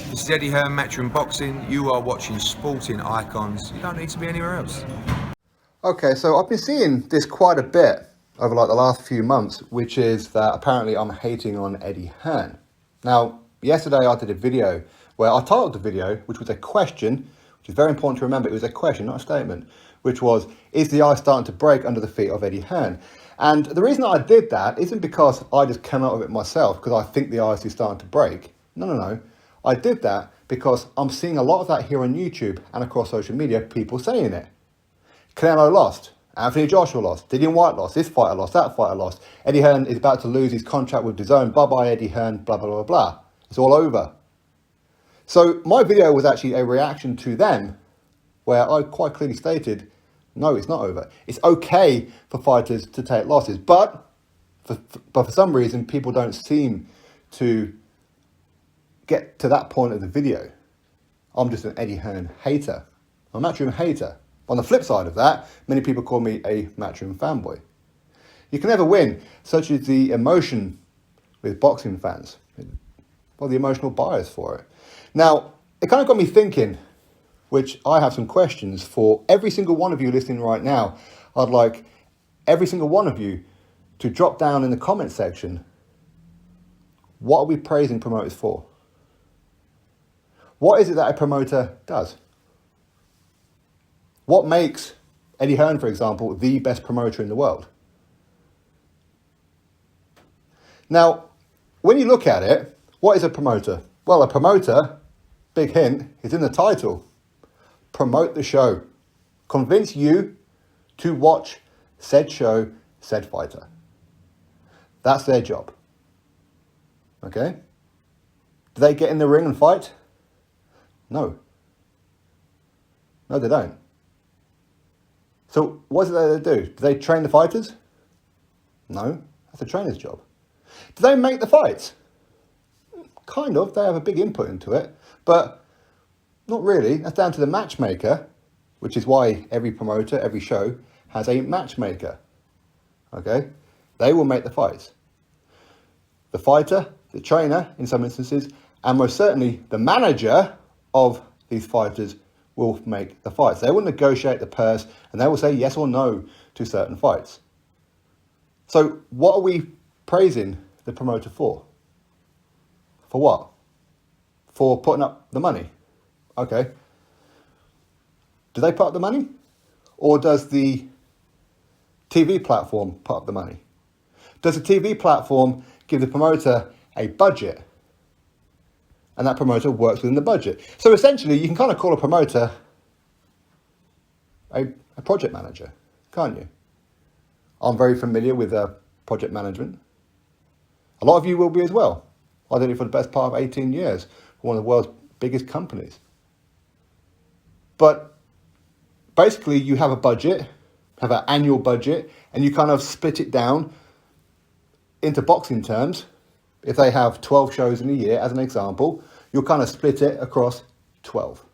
This is Eddie Hearn, Matchroom Boxing. You are watching Sporting Icons. You don't need to be anywhere else. Okay, so I've been seeing this quite a bit over like the last few months, which is that apparently I'm hating on Eddie Hearn. Now, yesterday I did a video where I titled the video, which was a question, which is very important to remember. It was a question, not a statement, which was, is the ice starting to break under the feet of Eddie Hearn? And the reason I did that isn't because I just came out of it myself, because I think the ice is starting to break. No. I did that because I'm seeing a lot of that here on YouTube and across social media, people saying it. Canelo lost. Anthony Joshua lost. Dillian White lost. This fighter lost. That fighter lost. Eddie Hearn is about to lose his contract with DAZN. Bye-bye, Eddie Hearn. Blah, blah, blah, blah. It's all over. So my video was actually a reaction to them where I quite clearly stated, no, it's not over. It's okay for fighters to take losses. But for some reason, people don't seem to get to that point of the video. I'm just an Eddie Hearn hater. I'm a Matchroom hater. On the flip side of that, many people call me a Matchroom fanboy. You can never win, such is the emotion with boxing fans. Well, the emotional bias for it. Now, it kind of got me thinking, which I have some questions for every single one of you listening right now. I'd like every single one of you to drop down in the comment section, what are we praising promoters for? What is it that a promoter does? What makes Eddie Hearn, for example, the best promoter in the world? Now, when you look at it, what is a promoter? Well, a promoter, big hint, is in the title. Promote the show. Convince you to watch said show, said fighter. That's their job. Okay? Do they get in the ring and fight? No. No, they don't. So what is it that they do? Do they train the fighters? No, that's the trainer's job. Do they make the fights? Kind of. They have a big input into it, but not really. That's down to the matchmaker, which is why every promoter, every show has a matchmaker. Okay? They will make the fights. The fighter, the trainer in some instances, and most certainly the manager of these fighters will make the fights. They will negotiate the purse and they will say yes or no to certain fights. So what are we praising the promoter for? For what? For putting up the money. Okay. Do they put up the money? Or does the TV platform put up the money? Does the TV platform give the promoter a budget? And that promoter works within the budget. So essentially, you can kind of call a promoter a project manager, can't you? I'm very familiar with project management. A lot of you will be as well. I did it for the best part of 18 years for one of the world's biggest companies. But basically, you have a budget, have an annual budget, and you kind of split it down into boxing terms. If they have 12 shows in a year, as an example, you'll kind of split it across 12.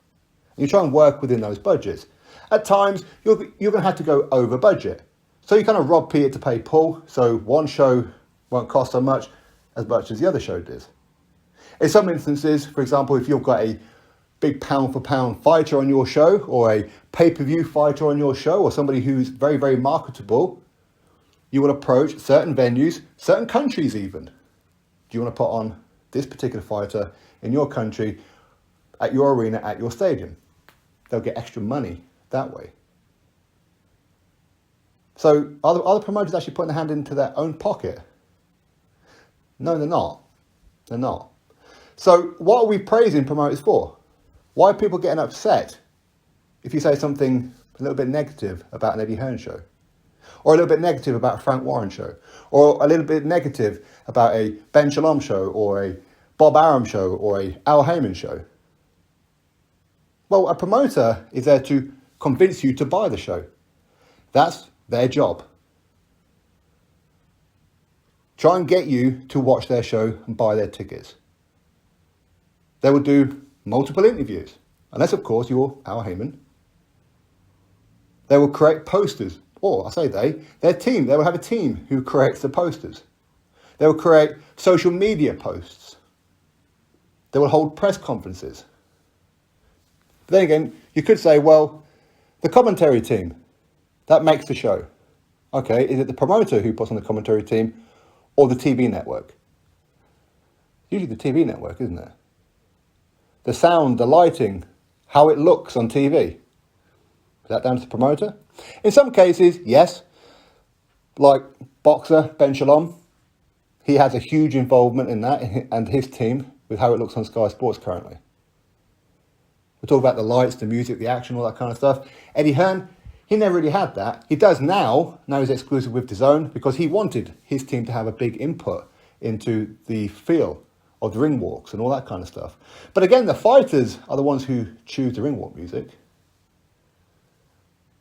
And you try and work within those budgets. At times, you're going to have to go over budget. So you kind of rob Peter to pay Paul, so one show won't cost so much as the other show does. In some instances, for example, if you've got a big pound-for-pound fighter on your show, or a pay-per-view fighter on your show, or somebody who's very, very marketable, you will approach certain venues, certain countries even. Do you want to put on this particular fighter in your country, at your arena, at your stadium? They'll get extra money that way. So are the promoters actually putting their hand into their own pocket? No, they're not. They're not. So what are we praising promoters for? Why are people getting upset if you say something a little bit negative about an Eddie Hearn show? Or a little bit negative about a Frank Warren show? Or a little bit negative about a Ben Shalom show, or a Bob Arum show, or a Haymon show? Well, a promoter is there to convince you to buy the show. That's their job. Try and get you to watch their show and buy their tickets. They will do multiple interviews, unless of course you're Haymon. They will create posters, or I say their team. They will have a team who creates the posters. They will create social media posts. They will hold press conferences. But then again, you could say, well, the commentary team, that makes the show. Okay, is it the promoter who puts on the commentary team or the TV network? Usually the TV network, isn't it? The sound, the lighting, how it looks on TV. Is that down to the promoter? In some cases, yes. Like boxer Ben Shalom, he has a huge involvement in that and his team with how it looks on Sky Sports currently. We talk about the lights, the music, the action, all that kind of stuff. Eddie Hearn, he never really had that. He does now. Now he's exclusive with DAZN because he wanted his team to have a big input into the feel of the ring walks and all that kind of stuff. But again, the fighters are the ones who choose the ring walk music.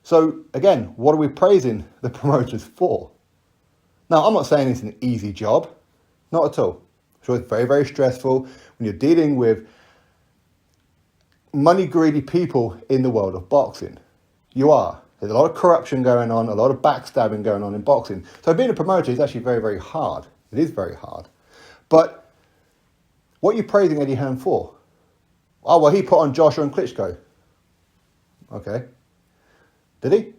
So again, what are we praising the promoters for? Now, I'm not saying it's an easy job. Not at all. I'm sure it's very, very stressful when you're dealing with money-greedy people in the world of boxing. You are. There's a lot of corruption going on, a lot of backstabbing going on in boxing. So being a promoter is actually very, very hard. It is very hard. But what are you praising Eddie Hearn for? Oh, well, he put on Joshua and Klitschko. Okay. Did he?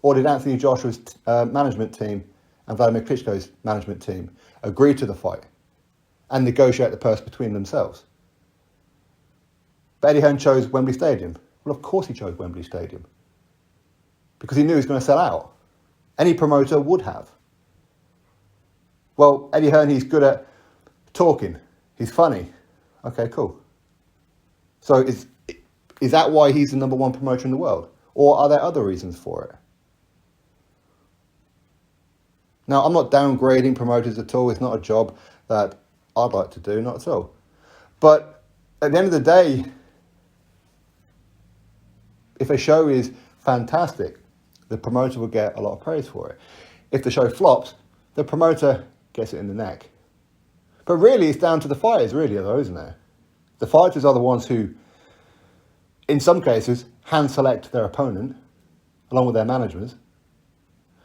Or did Anthony Joshua's management team and Vladimir Klitschko's management team agree to the fight and negotiate the purse between themselves? But Eddie Hearn chose Wembley Stadium. Well, of course he chose Wembley Stadium. Because he knew he was going to sell out. Any promoter would have. Well, Eddie Hearn, he's good at talking. He's funny. Okay, cool. So is that why he's the number one promoter in the world? Or are there other reasons for it? Now, I'm not downgrading promoters at all. It's not a job that I'd like to do, not at all. But at the end of the day, if a show is fantastic, the promoter will get a lot of praise for it. If the show flops, the promoter gets it in the neck. But really, it's down to the fighters, really, though, isn't it? The fighters are the ones who, in some cases, hand select their opponent, along with their managers.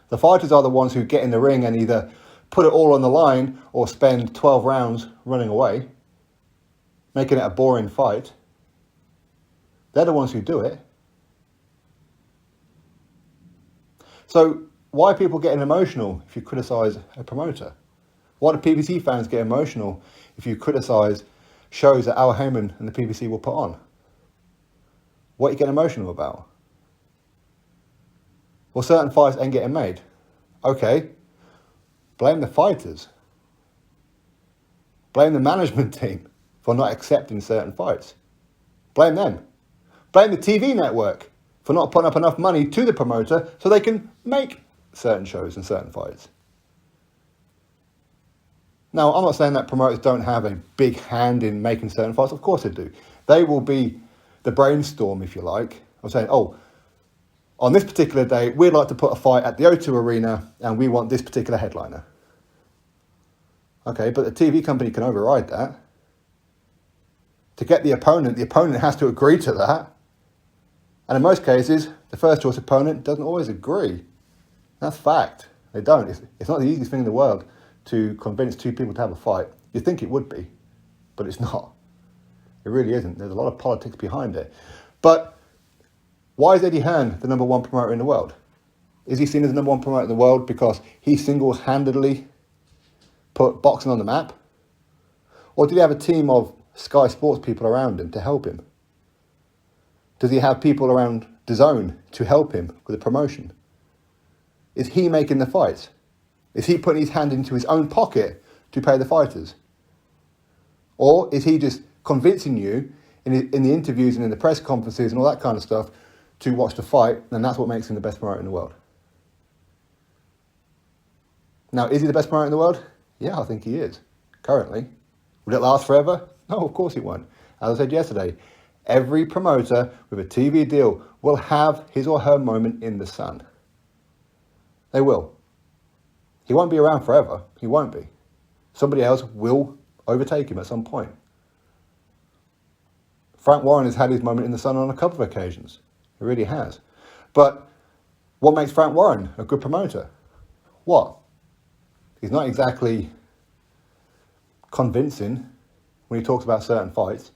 The fighters are the ones who get in the ring and either put it all on the line or spend 12 rounds running away, making it a boring fight. They're the ones who do it. So why are people getting emotional if you criticise a promoter? Why do PBC fans get emotional if you criticise shows that Haymon and the PBC will put on? What are you getting emotional about? Well, certain fights ain't getting made. Okay, blame the fighters. Blame the management team for not accepting certain fights. Blame them. Blame the TV network for not putting up enough money to the promoter so they can make certain shows and certain fights. Now, I'm not saying that promoters don't have a big hand in making certain fights. Of course they do. They will be the brainstorm, if you like. I'm saying, oh, on this particular day, we'd like to put a fight at the O2 Arena and we want this particular headliner. Okay, but the TV company can override that. To get the opponent has to agree to that. And in most cases, the first choice opponent doesn't always agree. That's fact. They don't. It's not the easiest thing in the world to convince two people to have a fight. You'd think it would be, but it's not. It really isn't. There's a lot of politics behind it. But why is Eddie Hearn the number one promoter in the world? Is he seen as the number one promoter in the world because he single-handedly put boxing on the map? Or did he have a team of Sky Sports people around him to help him? Does he have people around DAZN to help him with the promotion? Is he making the fights? Is he putting his hand into his own pocket to pay the fighters? Or is he just convincing you in the interviews and in the press conferences and all that kind of stuff to watch the fight, and that's what makes him the best promoter in the world? Now, is he the best promoter in the world? Yeah, I think he is, currently. Will it last forever? No, of course it won't. As I said yesterday, every promoter with a TV deal will have his or her moment in the sun. They will. He won't be around forever. He won't be. Somebody else will overtake him at some point. Frank Warren has had his moment in the sun on a couple of occasions. He really has. But what makes Frank Warren a good promoter? What? He's not exactly convincing when he talks about certain fights.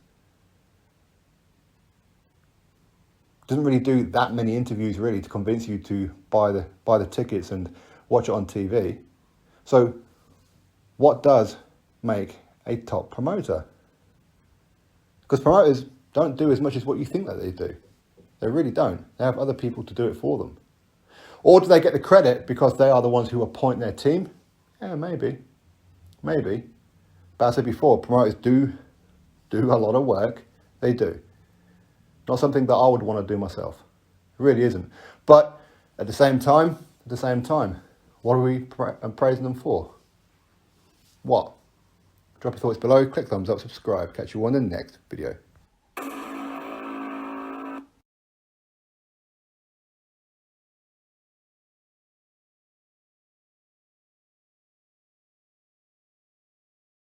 Doesn't really do that many interviews really to convince you to buy the tickets and watch it on TV. So what does make a top promoter? Because promoters don't do as much as what you think that they do. They really don't. They have other people to do it for them. Or do they get the credit because they are the ones who appoint their team? Yeah, maybe. Maybe. But as I said before, promoters do a lot of work. They do. Not something that I would want to do myself. It really isn't. But at the same time, what are we praising them for? What? Drop your thoughts below, click thumbs up, subscribe. Catch you on the next video.